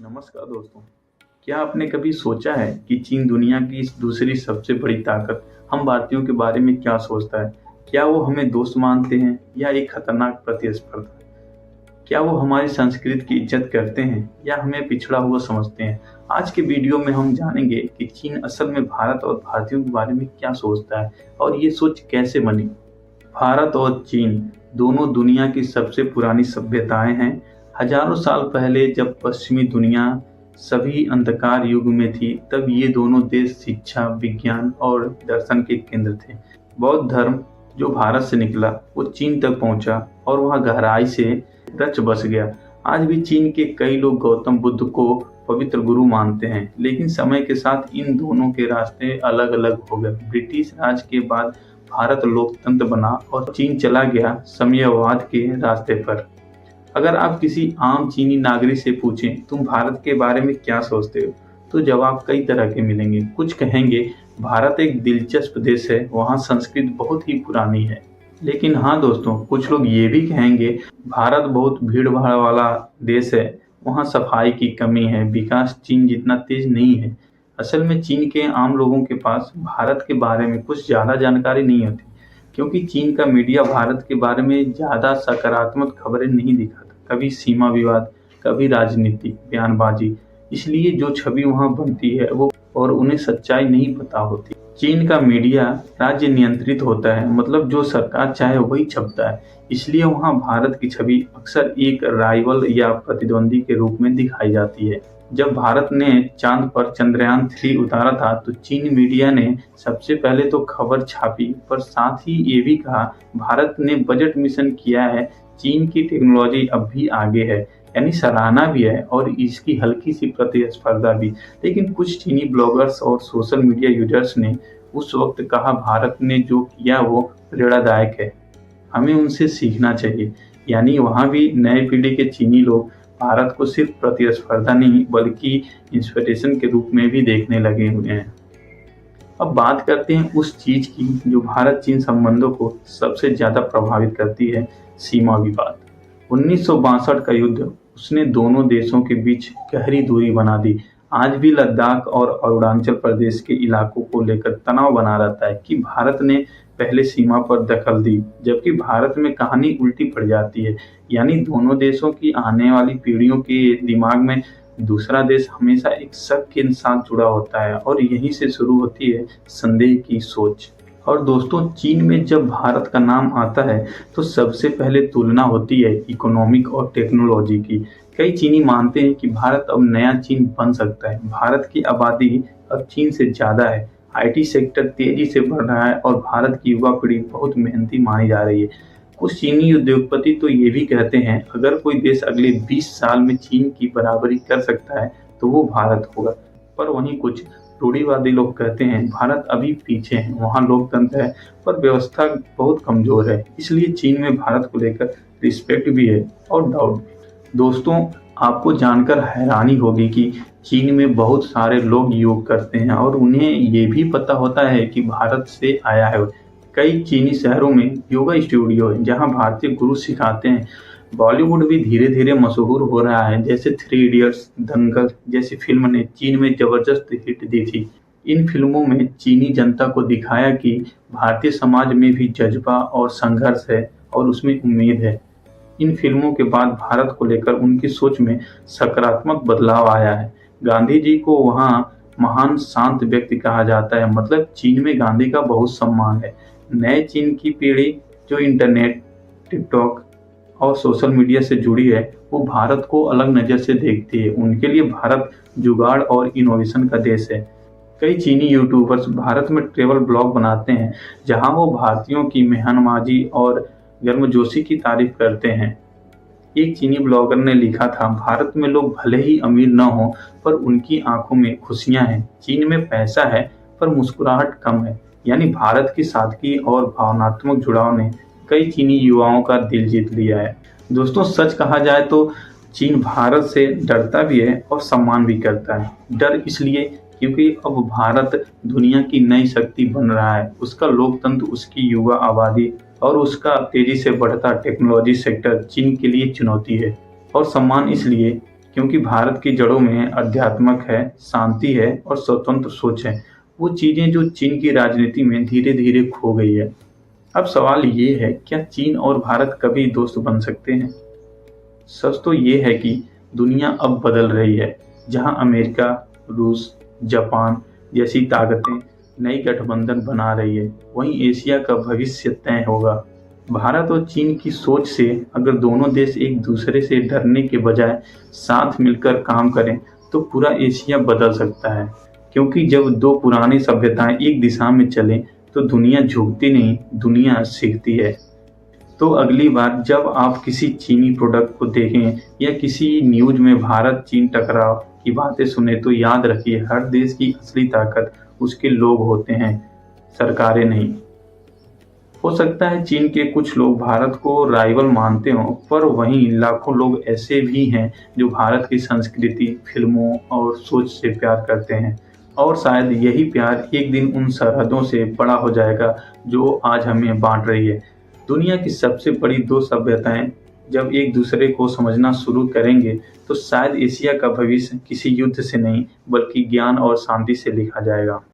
नमस्कार दोस्तों। क्या आपने कभी सोचा है कि चीन दुनिया की दूसरी सबसे बड़ी ताकत हम भारतीयों के बारे में क्या सोचता है? क्या वो हमें दोस्त मानते हैं या एक खतरनाक प्रतिस्पर्धा? क्या वो हमारी संस्कृति की इज्जत करते हैं या हमें पिछड़ा हुआ समझते हैं? आज के वीडियो में हम जानेंगे कि चीन असल में भारत और भारतीयों के बारे में क्या सोचता है और ये सोच कैसे बनी। भारत और चीन दोनों दुनिया की सबसे पुरानी सभ्यताएं हैं। हजारों साल पहले जब पश्चिमी दुनिया सभी अंधकार युग में थी, तब ये दोनों देश शिक्षा, विज्ञान और दर्शन के केंद्र थे। बौद्ध धर्म जो भारत से निकला वो चीन तक पहुंचा और वहां गहराई से रच बस गया। आज भी चीन के कई लोग गौतम बुद्ध को पवित्र गुरु मानते हैं, लेकिन समय के साथ इन दोनों के रास्ते अलग अलग हो गए। ब्रिटिश राज के बाद भारत लोकतंत्र बना और चीन चला गया साम्यवाद के रास्ते पर। अगर आप किसी आम चीनी नागरिक से पूछें तुम भारत के बारे में क्या सोचते हो, तो जवाब कई तरह के मिलेंगे। कुछ कहेंगे भारत एक दिलचस्प देश है, वहाँ संस्कृति बहुत ही पुरानी है। लेकिन हाँ दोस्तों, कुछ लोग ये भी कहेंगे भारत बहुत भीड़ भाड़ वाला देश है, वहाँ सफाई की कमी है, विकास चीन जितना तेज नहीं है। असल में चीन के आम लोगों के पास भारत के बारे में कुछ ज़्यादा जानकारी नहीं होती, क्योंकि चीन का मीडिया भारत के बारे में ज़्यादा सकारात्मक खबरें नहीं दिखाता। कभी सीमा विवाद, कभी राजनीतिक बयानबाजी, इसलिए जो छवि वहाँ बनती है वो और उन्हें सच्चाई नहीं पता होती। चीन का मीडिया राज्य नियंत्रित होता है, मतलब जो सरकार चाहे वही छपता है, इसलिए वहाँ भारत की छवि अक्सर एक राइवल या प्रतिद्वंदी के रूप में दिखाई जाती है। जब भारत ने चांद पर चंद्रयान 3 उतारा था, तो चीन मीडिया ने सबसे पहले तो खबर छापी, पर साथ ही ये भी कहा भारत ने बजट मिशन किया है, चीन की टेक्नोलॉजी अब भी आगे है, यानी सराहना भी है और इसकी हल्की सी प्रतिस्पर्धा भी। लेकिन कुछ चीनी ब्लॉगर्स और सोशल मीडिया यूजर्स ने उस वक्त कहा भारत ने जो किया वो प्रेरणादायक है, हमें उनसे सीखना चाहिए। यानी वहाँ भी नए पीढ़ी के चीनी लोग भारत को सिर्फ प्रतिस्पर्धा नहीं बल्कि इंस्पिरेशन के रूप में भी देखने लगे हुए हैं। अब बात करते हैं उस चीज की जो भारत चीन संबंधों को सबसे ज्यादा प्रभावित करती है, सीमा विवाद। 1962 का युद्ध उसने दोनों देशों के बीच गहरी दूरी बना दी। आज भी लद्दाख और अरुणाचल प्रदेश के इलाकों को लेकर तनाव बना रहता है कि भारत ने पहले सीमा पर दखल दी, जबकि भारत में कहानी उल्टी पड़ जाती है। यानी दोनों देशों की आने वाली पीढ़ियों के दिमाग में दूसरा देश हमेशा एक शक के साथ जुड़ा होता है और यहीं से शुरू होती है संदेह की सोच। और दोस्तों, चीन में जब भारत का नाम आता है तो सबसे पहले तुलना होती है इकोनॉमिक और टेक्नोलॉजी की। कई चीनी मानते हैं कि भारत अब नया चीन बन सकता है। भारत की आबादी अब चीन से ज्यादा है, आईटी सेक्टर तेजी से बढ़ रहा है और भारत की युवा पीढ़ी बहुत मेहनती मानी जा रही है। कुछ चीनी उद्योगपति तो ये भी कहते हैं अगर कोई देश अगले 20 साल में चीन की बराबरी कर सकता है तो वो भारत होगा। पर वहीं कुछ रूढ़िवादी लोग कहते हैं भारत अभी पीछे है, वहाँ लोकतंत्र है पर व्यवस्था बहुत कमजोर है, इसलिए चीन में भारत को लेकर रिस्पेक्ट भी है और डाउट भी। दोस्तों, आपको जानकर हैरानी होगी कि चीन में बहुत सारे लोग योग करते हैं और उन्हें ये भी पता होता है कि भारत से आया है। कई चीनी शहरों में योगा स्टूडियो है जहां भारतीय गुरु सिखाते हैं। बॉलीवुड भी धीरे धीरे मशहूर हो रहा है, जैसे 3 इडियट्स, दंगल जैसी फिल्म ने चीन में जबरदस्त हिट दी थी। इन फिल्मों में चीनी जनता को दिखाया कि भारतीय समाज में भी जज्बा और संघर्ष है और उसमें उम्मीद है। इन फिल्मों के बाद भारत को लेकर उनकी सोच में सकारात्मक बदलाव आया है। गांधी जी को वहाँ महान शांत व्यक्ति कहा जाता है, मतलब चीन में गांधी का बहुत सम्मान है। नए चीन की पीढ़ी जो इंटरनेट, टिकटॉक और सोशल मीडिया से जुड़ी है, वो भारत को अलग नज़र से देखती है। उनके लिए भारत जुगाड़ और इनोवेशन का देश है। कई चीनी यूट्यूबर्स भारत में ट्रेवल ब्लॉग बनाते हैं जहां वो भारतीयों की मेहमानबाजी और गर्मजोशी की तारीफ करते हैं। एक चीनी ब्लॉगर ने लिखा था भारत में लोग भले ही अमीर न हो पर उनकी आंखों में खुशियां हैं। चीन में पैसा है पर मुस्कुराहट कम है। यानी भारत की सादगी और भावनात्मक जुड़ाव ने कई चीनी युवाओं का दिल जीत लिया है। दोस्तों, सच कहा जाए तो चीन भारत से डरता भी है और सम्मान भी करता है। डर इसलिए क्योंकि अब भारत दुनिया की नई शक्ति बन रहा है। उसका लोकतंत्र, उसकी युवा आबादी और उसका तेजी से बढ़ता टेक्नोलॉजी सेक्टर चीन के लिए चुनौती है। और सम्मान इसलिए क्योंकि भारत की जड़ों में अध्यात्मक है, शांति है और स्वतंत्र सोच है। वो चीजें जो चीन की राजनीति में धीरे धीरे खो गई है। अब सवाल ये है, क्या चीन और भारत कभी दोस्त बन सकते हैं? सच तो ये है कि दुनिया अब बदल रही है। जहां अमेरिका, रूस, जापान जैसी ताकतें नई गठबंधन बना रही है, वहीं एशिया का भविष्य तय होगा। भारत और चीन की सोच से अगर दोनों देश एक दूसरे से डरने के बजाय साथ मिलकर काम करें, तो पूरा एशिया बदल सकता है। क्योंकि जब दो पुरानी सभ्यताएं एक दिशा में चलें, तो दुनिया झुकती नहीं, दुनिया सीखती है। तो अगली बार जब आप किसी चीनी प्रोडक्ट को देखें या किसी न्यूज में भारत चीन टकराव की बातें सुने, तो याद रखिए, हर देश की असली ताकत उसके लोग होते हैं, सरकारें नहीं। हो सकता है चीन के कुछ लोग भारत को राइवल मानते हों, पर वहीं लाखों लोग ऐसे भी हैं जो भारत की संस्कृति, फिल्मों और सोच से प्यार करते हैं। और शायद यही प्यार एक दिन उन सरहदों से बड़ा हो जाएगा जो आज हमें बांट रही है। दुनिया की सबसे बड़ी दो सभ्यताएं जब एक दूसरे को समझना शुरू करेंगे, तो शायद एशिया का भविष्य किसी युद्ध से नहीं, बल्कि ज्ञान और शांति से लिखा जाएगा।